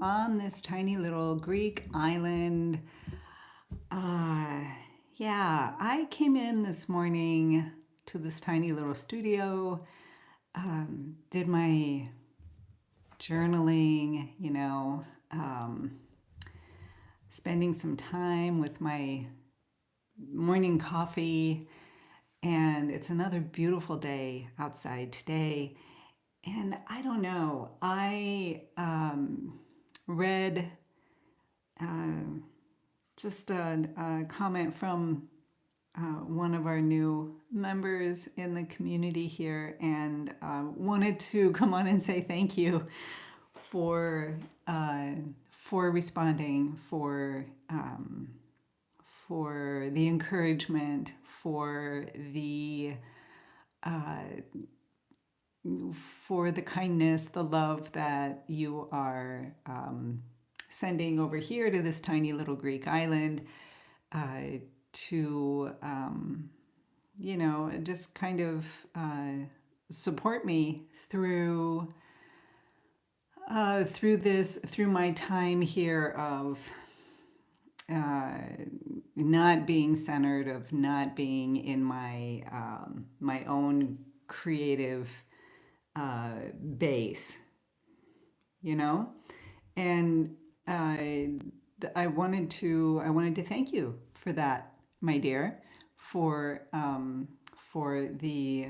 on this tiny little Greek island, uh, yeah, I came in this morning to this tiny little studio, did my journaling, spending some time with my morning coffee. And it's another beautiful day outside today. And I don't know, I read uh, just a comment from one of our new members in the community here, and wanted to come on and say thank you for uh, for responding, for the encouragement, uh, for the kindness, the love that you are sending over here to this tiny little Greek island, to just kind of support me through my time here of uh, not being centered, of not being in my own creative base, you know, and I wanted to thank you for that, my dear, for the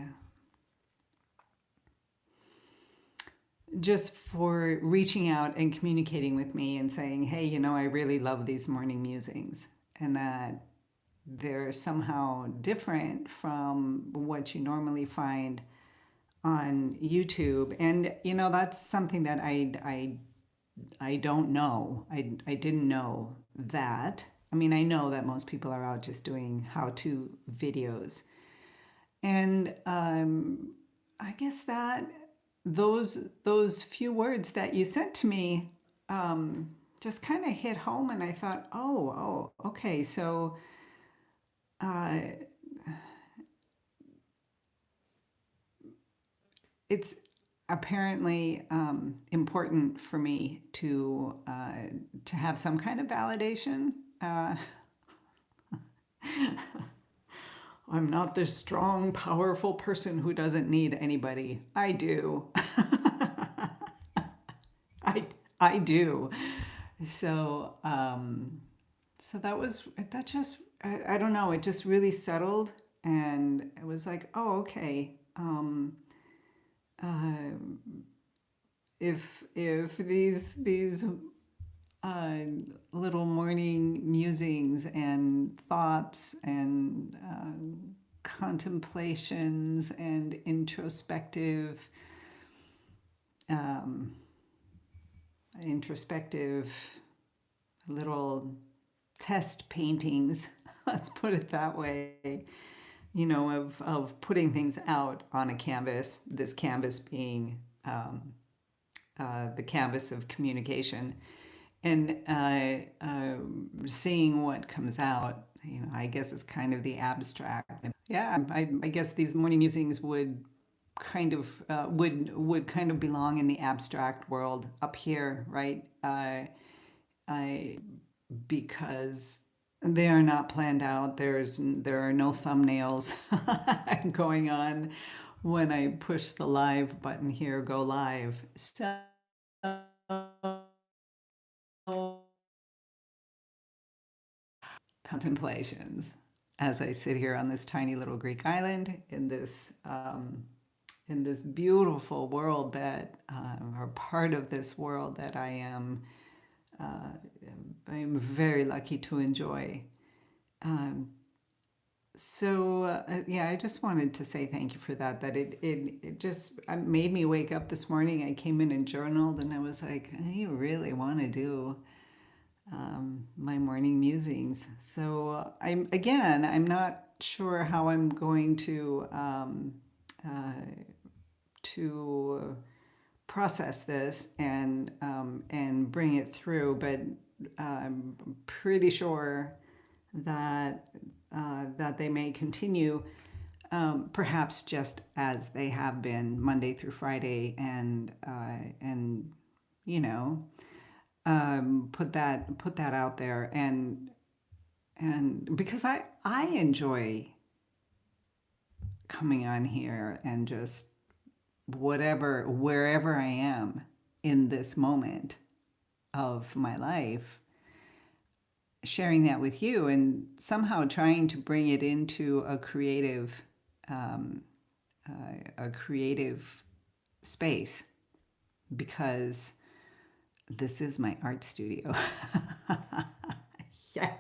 just for reaching out and communicating with me and saying, hey, I really love these morning musings, and that they're somehow different from what you normally find on YouTube. And that's something that I don't know. I didn't know that. I mean, I know that most people are out just doing how-to videos, and I guess that those few words that you sent to me just kind of hit home, and I thought, okay, so uh, it's apparently important for me to have some kind of validation. Uh, I'm not this strong, powerful person who doesn't need anybody. I do. I I do. So so that just I don't know. It just really settled, and it was like, oh, okay. Uh, if these uh, little morning musings and thoughts and contemplations and um, introspective little test paintings, let's put it that way, of putting things out on a canvas, this canvas being the canvas of communication, and seeing what comes out. I guess it's kind of the abstract. Yeah, I guess these morning musings would kind of belong in the abstract world up here, right? I because they are not planned out. There are no thumbnails going on when I push the live button here, go live. So contemplations as I sit here on this tiny little Greek island in this beautiful world that or part of this world that uh, I am very lucky to enjoy. Um, yeah, I just wanted to say thank you for that. That it just made me wake up this morning. I came in and journaled, and I was like, I really want to do my morning musings. So I'm not sure how I'm going uh, to process this and bring it through, but I'm pretty sure that that they may continue, perhaps just as they have been Monday through Friday, and you know put that out there, and because I enjoy coming on here and just wherever I am in this moment of my life, sharing that with you and somehow trying to bring it into um, a creative space, because this is my art studio. Yeah.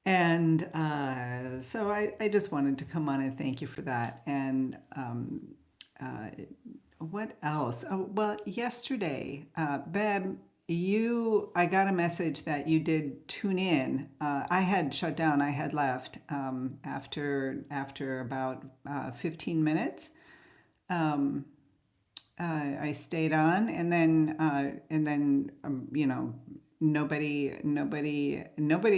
And so I just wanted to come on and thank you for that. And uh, what else? Oh, well, yesterday, Beb, I got a message that you did tune in. I had shut down. I had left after about 15 minutes. Um, I stayed on, and then nobody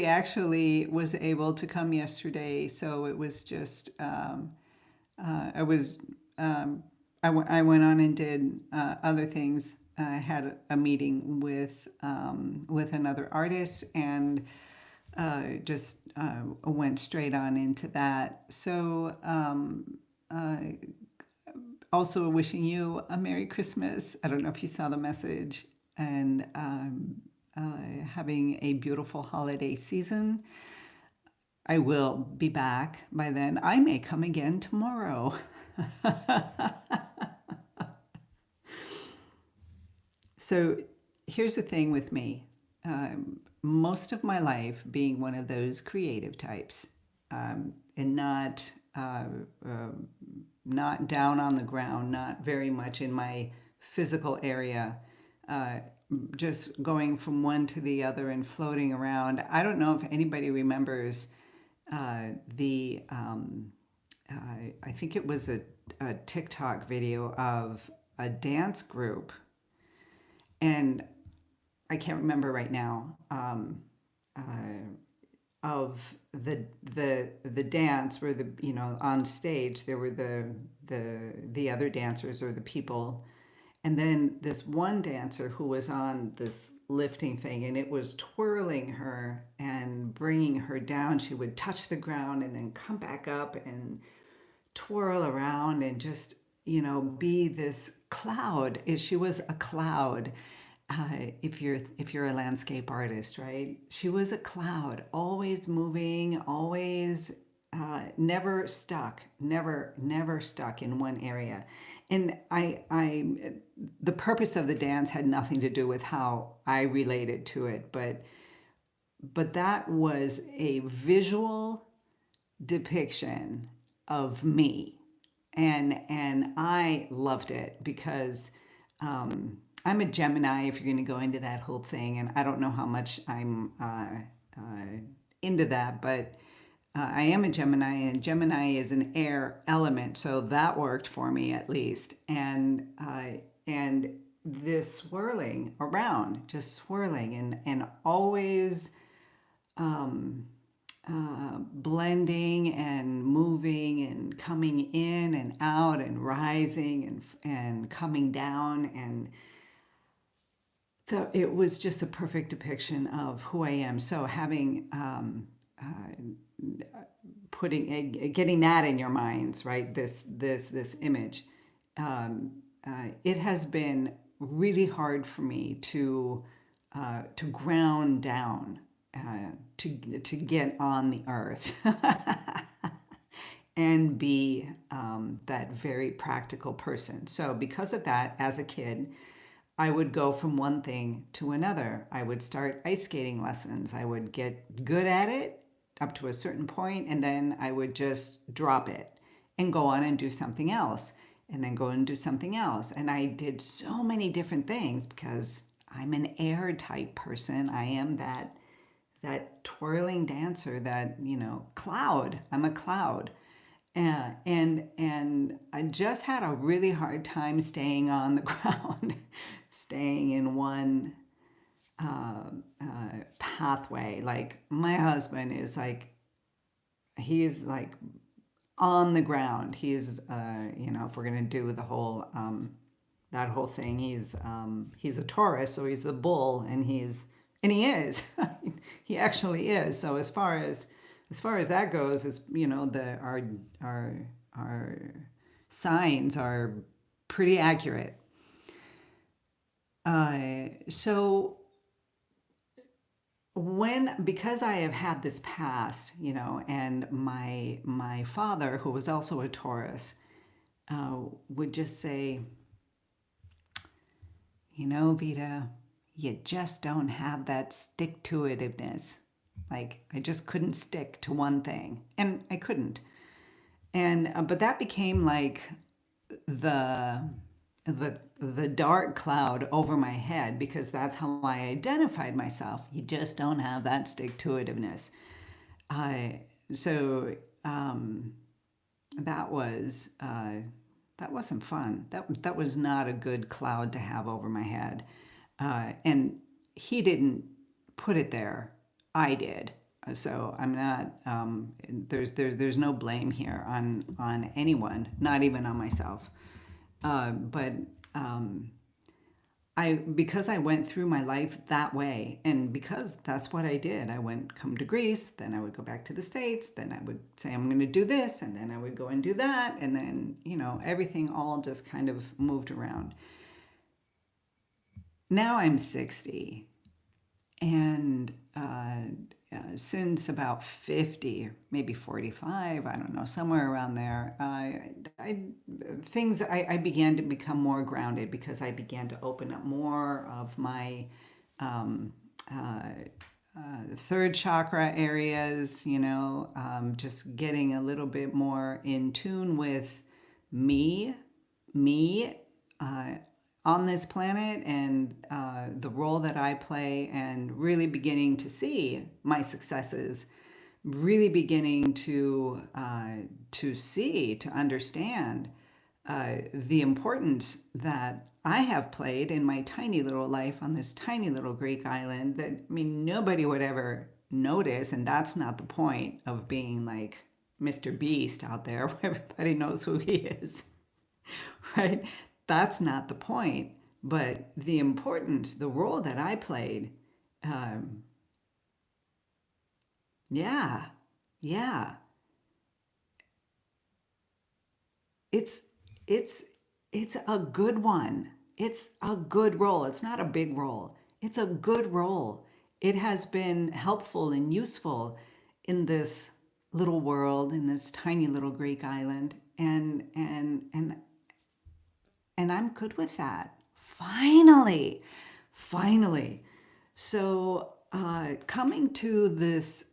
actually was able to come yesterday. So it was just I was I went on and did other things. I had a meeting with another artist, and just went straight on into that. So also wishing you a Merry Christmas. I don't know if you saw the message, and having a beautiful holiday season. I will be back by then. I may come again tomorrow. So here's the thing with me. Most of my life being one of those creative types, and uh, uh, not down on the ground, not very much in my physical area, uh, just going from one to the other and floating around. I don't know if anybody remembers the I think it was a TikTok video of a dance group, and I can't remember right now, of the dance where on stage there were the other dancers or the people, and then this one dancer who was on this lifting thing, and it was twirling her and bringing her down. She would touch the ground and then come back up and twirl around and just be this cloud. She was a cloud. If you're a landscape artist, right? She was a cloud, always moving, always never stuck in one area. And the purpose of the dance had nothing to do with how I related to it, but that was a visual depiction of me, and I loved it because I'm a Gemini. If you're going to go into that whole thing, and I don't know how much I'm into that, but I am a Gemini, and Gemini is an air element, so that worked for me at least. And this swirling around, just swirling, and always blending and moving and coming in and out and rising and coming down, and so it was just a perfect depiction of who I am. So having getting that in your minds, right? This image, it has been really hard for me to ground down, to get on the earth and be that very practical person. So because of that, as a kid, I would go from one thing to another. I would start ice skating lessons. I would get good at it up to a certain point, and then I would just drop it and go on and do something else, and then go and do something else. And I did so many different things because I'm an air type person. I am that twirling dancer, that cloud. I'm a cloud. And I just had a really hard time staying on the ground, staying in one pathway. Like my husband is like, he's like on the ground. He's if we're gonna do that whole thing. He's a Taurus, so he's the bull, and he is. He actually is. So as far as that goes, it's, you know, the our our signs are pretty accurate. So because I have had this past, you know, and my father, who was also a Taurus, would just say, you know, Vita, you just don't have that stick to itiveness. Like, I just couldn't stick to one thing, and I couldn't. And but that became like the the dark cloud over my head, because that's how I identified myself. You just don't have that stick to itiveness. I so that was that wasn't fun. That was not a good cloud to have over my head. And he didn't put it there. I did. So I'm not. There's no blame here on anyone, not even on myself. But because I went through my life that way, and because that's what I did. I went come to Greece, then I would go back to the States, then I would say I'm going to do this, and then I would go and do that, and then, you know, everything all just kind of moved around. Now I'm 60, and since about 50, maybe 45, I don't know, somewhere around there, I began to become more grounded, because I began to open up more of my um, third chakra areas, you know, just getting a little bit more in tune with me, me uh, on this planet, and the role that I play, and really beginning to see my successes, really beginning to see, to understand the importance that I have played in my tiny little life on this tiny little Greek island, that, I mean, nobody would ever notice. And that's not the point of being like Mr. Beast out there where everybody knows who he is, right? That's not the point. But the importance, the role that I played, um, yeah, yeah, it's it's it's a good one. It's a good role. It's not a big role. It's a good role. It has been helpful and useful in this little world, in this tiny little Greek island, and I'm good with that. Finally, finally. So coming to this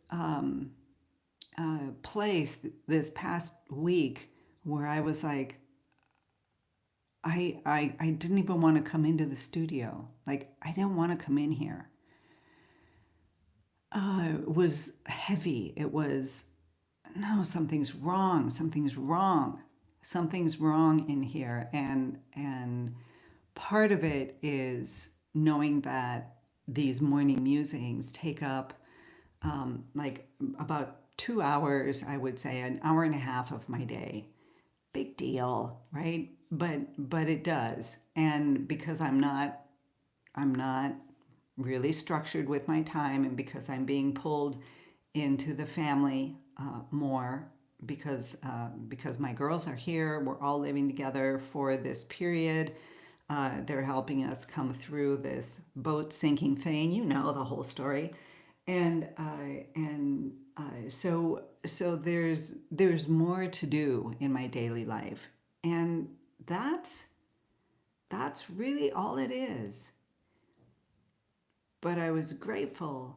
place this past week, where I was like, I didn't even want to come into the studio. Like, I didn't want to come in here. It was heavy. It was, no, something's wrong. Something's wrong. Something's wrong in here. And part of it is knowing that these morning musings take up like about 2 hours, I would say, an hour and a half of my day. Big deal, right? But it does. And because I'm not really structured with my time, and because I'm being pulled into the family more, because my girls are here, we're all living together for this period. They're helping us come through this boat sinking thing. You know the whole story, and so there's more to do in my daily life, and that's that's really all it is. But I was grateful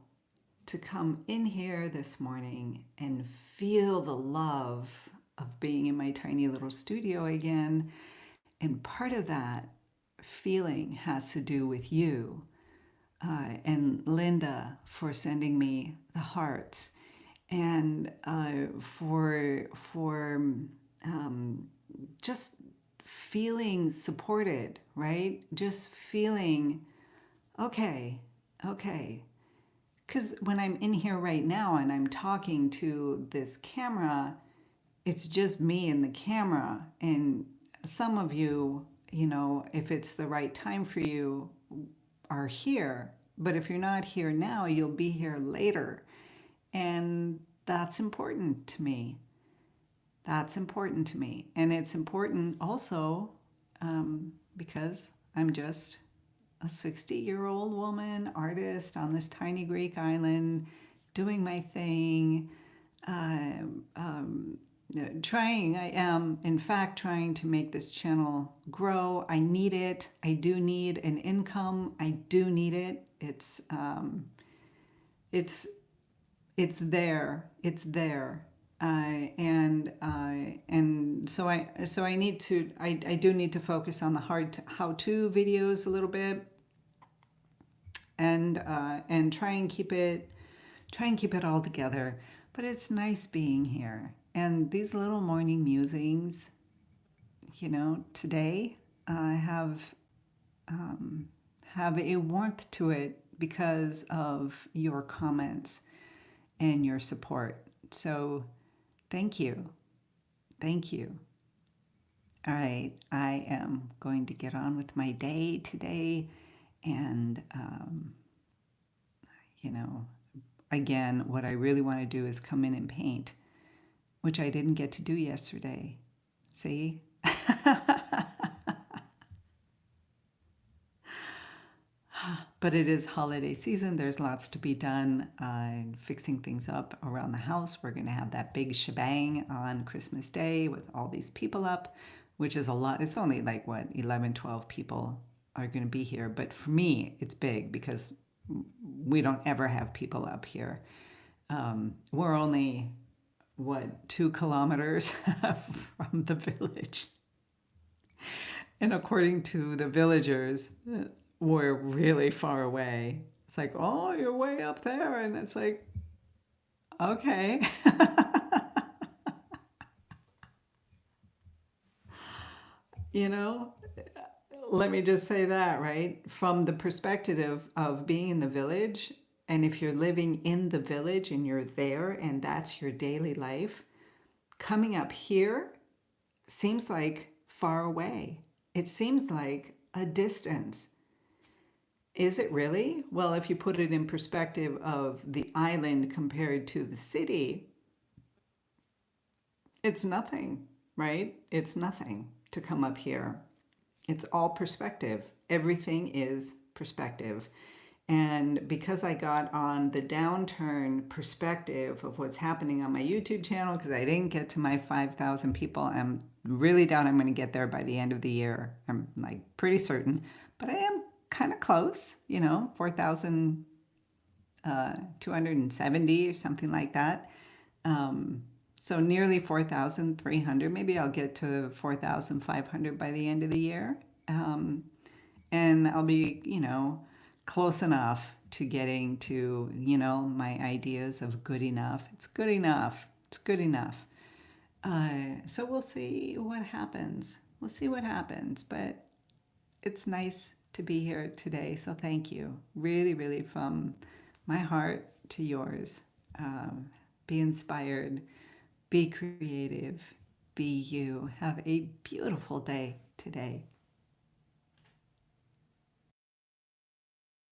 to come in here this morning and feel the love of being in my tiny little studio again. And part of that feeling has to do with you, and Linda, for sending me the hearts, and for just feeling supported, right? Just feeling okay, okay. Because when I'm in here right now and I'm talking to this camera, it's just me and the camera. And some of you if it's the right time for you, are here. But if you're not here now, you'll be here later. And that's important to me. That's important to me. And it's important also because I'm just a 60-year-old woman, artist on this tiny Greek island, doing my thing, I am, in fact, trying to make this channel grow. I need it. I do need an income. I do need it. It's it's there. It's there. And so I need to I do need to focus on the how-to videos a little bit, and try and keep it all together. But it's nice being here. And these little morning musings, today have a warmth to it because of your comments and your support. So thank you. Thank you. All right, I am going to get on with my day today. And, again, what I really want to do is come in and paint, which I didn't get to do yesterday. See? But it is holiday season. There's lots to be done, fixing things up around the house. We're going to have that big shebang on Christmas Day with all these people up, which is a lot. It's only like, 11, 12 people are going to be here. But for me, it's big because we don't ever have people up here. We're only, 2 kilometers from the village. And according to the villagers, we're really far away. It's like, oh, you're way up there. And it's like, okay. Let me just say that, right? From the perspective of being in the village, and if you're living in the village and you're there and that's your daily life, coming up here seems like far away. It seems like a distance. Is it really? Well, if you put it in perspective of the island compared to the city, it's nothing, right? It's nothing to come up here. It's all perspective. Everything is perspective. And because I got on the downturn perspective of what's happening on my YouTube channel, because I didn't get to my 5,000 people, I'm really doubt I'm going to get there by the end of the year. I'm like pretty certain, but I am kind of close, 4,270 or something like that. So nearly 4,300. Maybe I'll get to 4,500 by the end of the year. And I'll be, close enough to getting to, my ideas of good enough. It's good enough. It's good enough. So we'll see what happens. We'll see what happens. But it's nice to be here today. So thank you. Really, really from my heart to yours. Be inspired. Be creative. Be you. Have a beautiful day today.